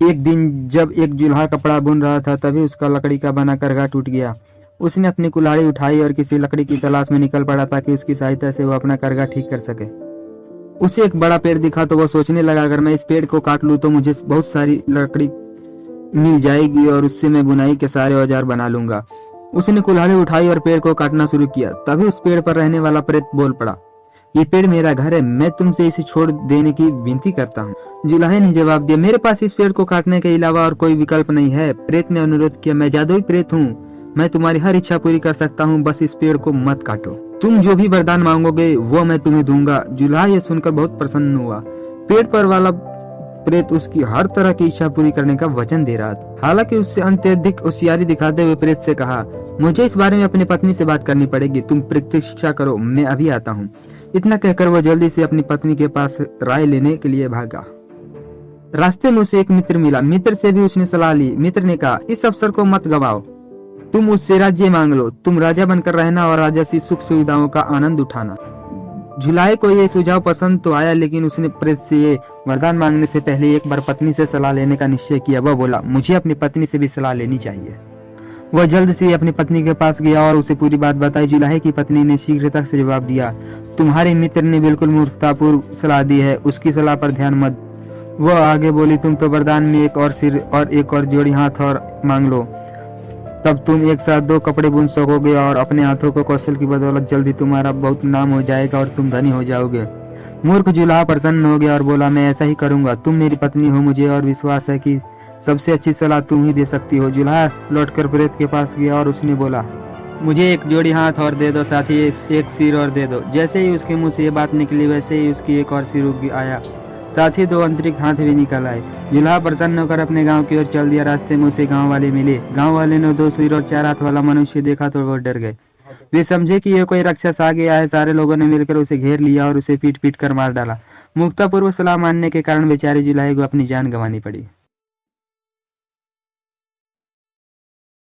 एक दिन जब एक जुल्हा कपड़ा बुन रहा था तभी उसका लकड़ी का बना करघा टूट गया। उसने अपनी कुल्हाड़ी उठाई और किसी लकड़ी की तलाश में निकल पड़ा ताकि उसकी सहायता से वो अपना करघा ठीक कर सके। उसे एक बड़ा पेड़ दिखा तो वो सोचने लगा, अगर मैं इस पेड़ को काट लूं तो मुझे बहुत सारी लकड़ी मिल जाएगी और उससे मैं बुनाई के सारे औजार बना लूंगा। उसने कुल्हाड़ी उठाई और पेड़ को काटना शुरू किया। तभी उस पेड़ पर रहने वाला प्रेत बोल पड़ा, ये पेड़ मेरा घर है, मैं तुमसे इसे छोड़ देने की विनती करता हूँ। जुलाहे ने जवाब दिया, मेरे पास इस पेड़ को काटने के अलावा और कोई विकल्प नहीं है। प्रेत ने अनुरोध किया, मैं जादुई प्रेत हूँ, मैं तुम्हारी हर इच्छा पूरी कर सकता हूँ, बस इस पेड़ को मत काटो। तुम जो भी वरदान मांगोगे वो मैं तुम्हें दूंगा। जुलाहा ये सुनकर बहुत प्रसन्न हुआ। पेड़ पर वाला प्रेत उसकी हर तरह की इच्छा पूरी करने का वचन दे रहा था। हालांकि उससे अत्यधिक होशियारी दिखाते हुए प्रेत से कहा, मुझे इस बारे में अपनी पत्नी से बात करनी पड़ेगी, तुम प्रतीक्षा करो, मैं अभी आता हूँ। इतना कहकर वह जल्दी से अपनी पत्नी के पास राय लेने के लिए भागा। रास्ते में उसे एक मित्र मिला। मित्र से भी उसने सलाह ली। मित्र ने कहा, इस अवसर को मत गवाओ, तुम उससे राज्य मांग लो, तुम राजा बनकर रहना और राजसी सुख सुविधाओं का आनंद उठाना। जुलाहे को यह सुझाव पसंद तो आया, लेकिन उसने प्रेत से ये वरदान मांगने से पहले एक बार पत्नी से सलाह लेने का निश्चय किया। वह बोला, मुझे अपनी पत्नी से भी सलाह लेनी चाहिए। वह जल्द से अपनी पत्नी के पास गया और उसे पूरी बात बताई। जुलाहे की पत्नी ने शीघ्रता से जवाब दिया, तुम्हारे मित्र ने बिल्कुल मूर्खतापूर्ण सलाह दी है, उसकी सलाह पर ध्यान मत। वह आगे बोली, तुम तो वरदान में एक और सिर और एक और जोड़ी हाथ और मांग लो, तब तुम एक साथ 2 कपड़े बुन सकोगे और अपने हाथों को कौशल की बदौलत जल्दी तुम्हारा बहुत नाम हो जाएगा और तुम धनी हो जाओगे। मूर्ख जुलाहा प्रसन्न हो गया और बोला, मैं ऐसा ही करूंगा, तुम मेरी पत्नी हो, मुझे और विश्वास है कि सबसे अच्छी सलाह तुम ही दे सकती हो। जुलाहा लौटकर प्रेत के पास गया और उसने बोला, मुझे एक जोड़ी हाथ और दे दो, साथ ही एक सिर और दे दो। जैसे ही उसके मुंह से ये बात निकली वैसे ही उसकी एक और सिर उग आया, साथ ही 2 अतिरिक्त हाथ भी निकल आए। जुलाहा प्रसन्न होकर अपने गांव की ओर चल दिया। रास्ते में उसे गांव वाले मिले। गांव वाले ने 2 सिर और 4 हाथ वाला मनुष्य देखा तो वो डर गए। वे समझे कि ये कोई राक्षस आ गया है। सारे लोगों ने मिलकर उसे घेर लिया और उसे पीट पीट कर मार डाला। मूर्खतापूर्वक सलाह मानने के कारण बेचारे जुलाहे को अपनी जान गंवानी पड़ी।